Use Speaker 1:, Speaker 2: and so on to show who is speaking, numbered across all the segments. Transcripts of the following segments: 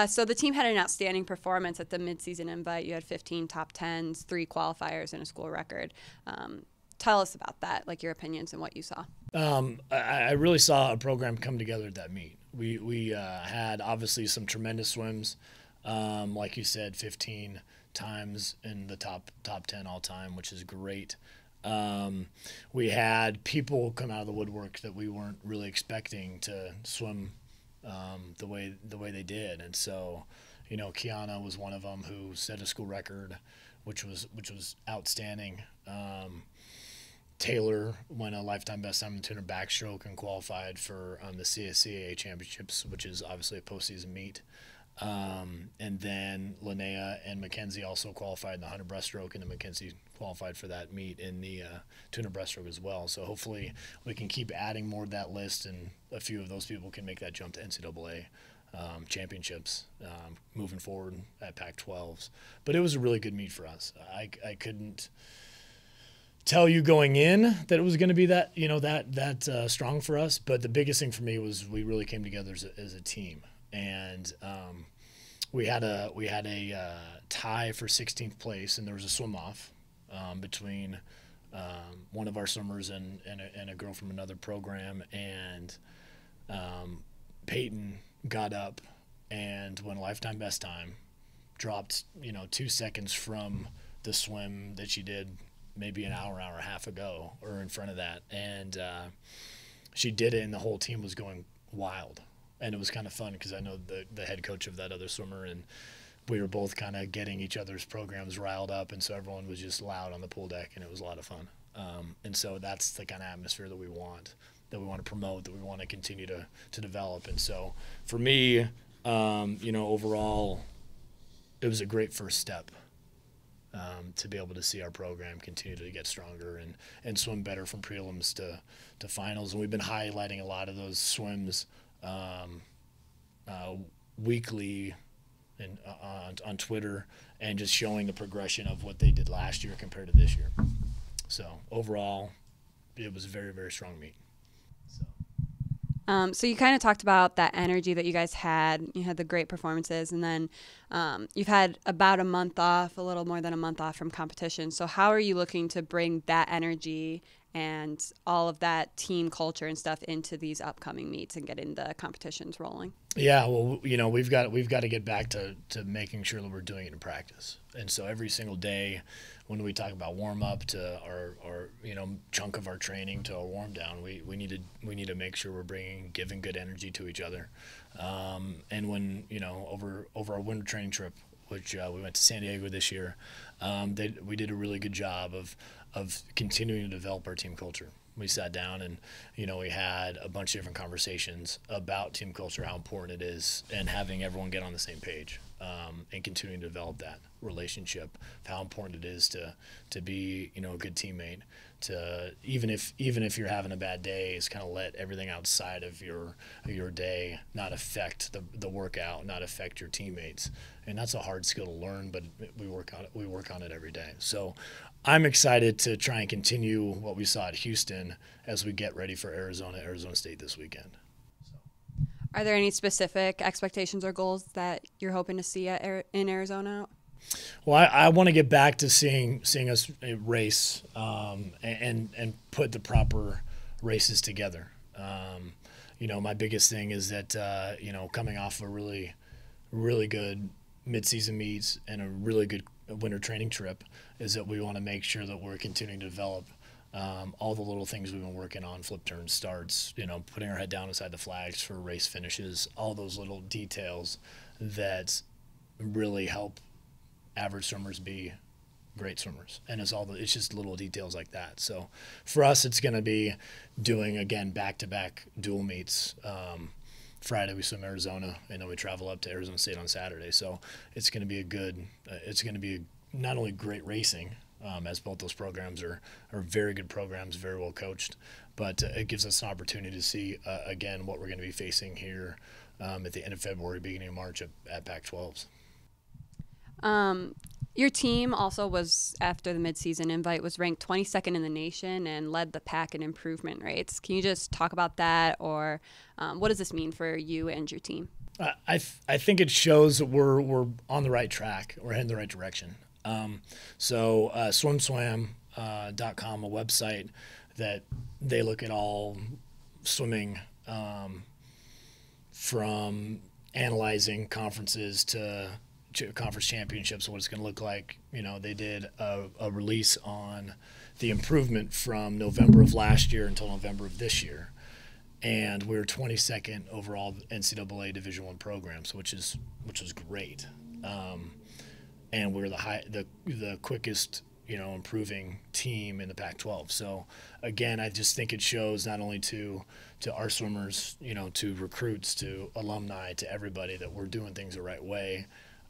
Speaker 1: So the team had an outstanding performance at the Midseason Invite. You had 15 top 10s, 3 qualifiers, and a school record. Tell us about that, like your opinions and what you saw.
Speaker 2: I really saw a program come together at that meet. We had obviously some tremendous swims, like you said, 15 times in the top 10 all time, which is great. We had people come out of the woodwork that we weren't really expecting to swim the way they did, and so Kiana was one of them who set a school record, which was outstanding. Taylor won a lifetime best time in 200 backstroke and qualified for the CSCAA championships, which is obviously a postseason meet. And then Linnea and Mackenzie also qualified in the 100 breaststroke, and then Mackenzie qualified for that meet in the 200 breaststroke as well. So hopefully we can keep adding more to that list, and a few of those people can make that jump to NCAA championships moving forward at Pac-12s. But it was a really good meet for us. I couldn't tell you going in that it was going to be that strong for us, but the biggest thing for me was we really came together as a team. And we had a tie for 16th place, and there was a swim off between one of our swimmers and a girl from another program, and Peyton got up and went a lifetime best time, dropped 2 seconds from the swim that she did maybe an hour and a half ago, or in front of that, and she did it, and the whole team was going wild. And it was kind of fun because I know the head coach of that other swimmer, and we were both kind of getting each other's programs riled up, and so everyone was just loud on the pool deck, and it was a lot of fun. And so that's the kind of atmosphere that we want to promote, that we want to continue to develop. And so for me, overall, it was a great first step to be able to see our program continue to get stronger and swim better from prelims to finals. And we've been highlighting a lot of those swims weekly and on Twitter, and just showing the progression of what they did last year compared to this year. So overall, it was a very, very strong meet.
Speaker 1: So you kind of talked about that energy that you guys had. You had the great performances, and then you've had about a month off, a little more than a month off from competition. So how are you looking to bring that energy and all of that team culture and stuff into these upcoming meets and getting the competitions rolling?
Speaker 2: Yeah, well, we've got to get back to making sure that we're doing it in practice. And so every single day, when we talk about warm up to our chunk of our training to our warm down, we need to make sure we're giving good energy to each other. And when over our winter training trip, which we went to San Diego this year, we did a really good job of continuing to develop our team culture. We sat down and we had a bunch of different conversations about team culture, how important it is, and having everyone get on the same page, and continuing to develop that relationship, how important it is to be a good teammate, to even if you're having a bad day, is kind of let everything outside of your day not affect the workout, not affect your teammates. And that's a hard skill to learn, but we work on it every day. So I'm excited to try and continue what we saw at Houston as we get ready for Arizona State this weekend.
Speaker 1: Are there any specific expectations or goals that you're hoping to see in Arizona?
Speaker 2: Well, I want to get back to seeing us race and put the proper races together. My biggest thing is that coming off a really, really good mid-season meets and a really good winter training trip, is that we want to make sure that we're continuing to develop all the little things we've been working on, flip turn starts, putting our head down beside the flags for race finishes, all those little details that really help average swimmers be great swimmers. And it's just little details like that. So for us, it's going to be doing, again, back-to-back dual meets. Friday we swim Arizona, and then we travel up to Arizona State on Saturday. So it's going to be not only great racing, as both those programs are very good programs, very well coached, but it gives us an opportunity to see, again, what we're going to be facing here at the end of February, beginning of March at Pac-12s.
Speaker 1: Your team also was, after the midseason invite, was ranked 22nd in the nation and led the pack in improvement rates. Can you just talk about that, or what does this mean for you and your team?
Speaker 2: I think it shows that we're on the right track. We're heading the right direction. Swimswam.com, a website that they look at all swimming, from analyzing conferences to conference championships, what it's going to look like. They did a release on the improvement from November of last year until November of this year. And we were 22nd overall NCAA Division I programs, which was great. And we're the quickest, improving team in the Pac-12. So again, I just think it shows not only to our swimmers, to recruits, to alumni, to everybody, that we're doing things the right way,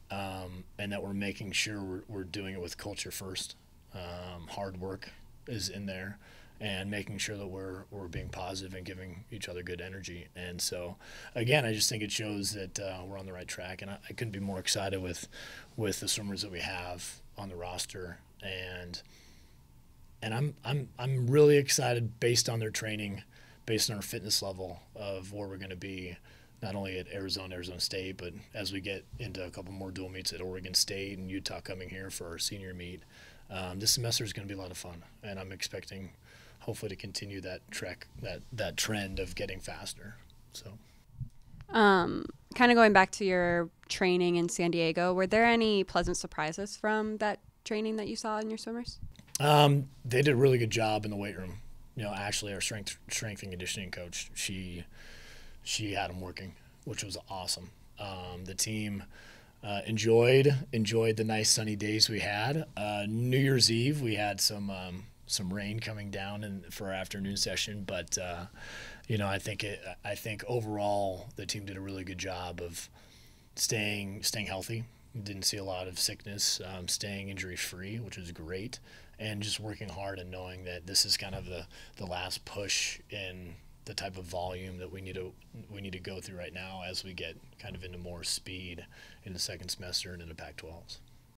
Speaker 2: and that we're making sure we're doing it with culture first. Hard work is in there, and making sure that we're being positive and giving each other good energy. And so, again, I just think it shows that we're on the right track, and I couldn't be more excited with the swimmers that we have on the roster, and I'm really excited based on their training, based on our fitness level of where we're going to be, not only at Arizona State, but as we get into a couple more dual meets at Oregon State and Utah coming here for our senior meet. This semester is going to be a lot of fun, and I'm expecting hopefully to continue that trend of getting faster. So,
Speaker 1: kind of going back to your training in San Diego, were there any pleasant surprises from that training that you saw in your swimmers?
Speaker 2: They did a really good job in the weight room. Ashley, our strength and conditioning coach, she had them working, which was awesome. The team enjoyed the nice sunny days we had. New Year's Eve, we had some rain coming down for our afternoon session, but I think overall the team did a really good job of staying healthy. Didn't see a lot of sickness, staying injury free, which was great, and just working hard and knowing that this is kind of the last push in the type of volume that we need to go through right now as we get kind of into more speed in the second semester and in the Pac-12s.